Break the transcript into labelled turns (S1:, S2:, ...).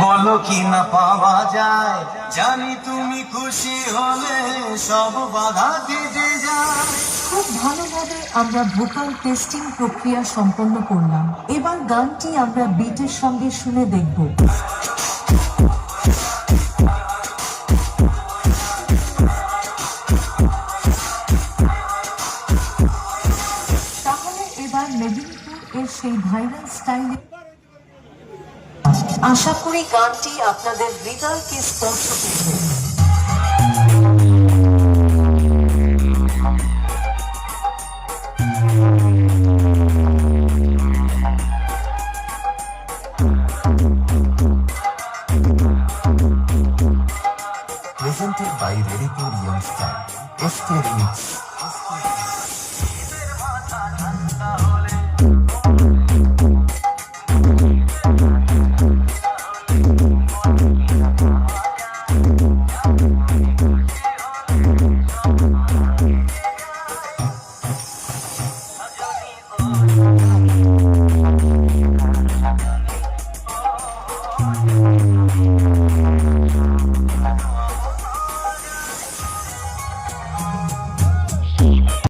S1: বলো কি না পাওয়া যায়, জানি তুমি খুশি হলে সব বাধা কেটে যায়।
S2: খুব ভালোভাবে আমরা ভোকাল টেস্টিং প্রক্রিয়া সম্পন্ন করলাম। এবার গানটি আমরা বিটের সঙ্গে শুনে দেখব। তাহলে এবার মেদিনীপুর এর সেই ভাইরাল স্টাইলে আশা করি গানটি আপনাদের হৃদয়কে স্পর্শ করবে।
S1: Presented by Ready to Young Style, SK Remix.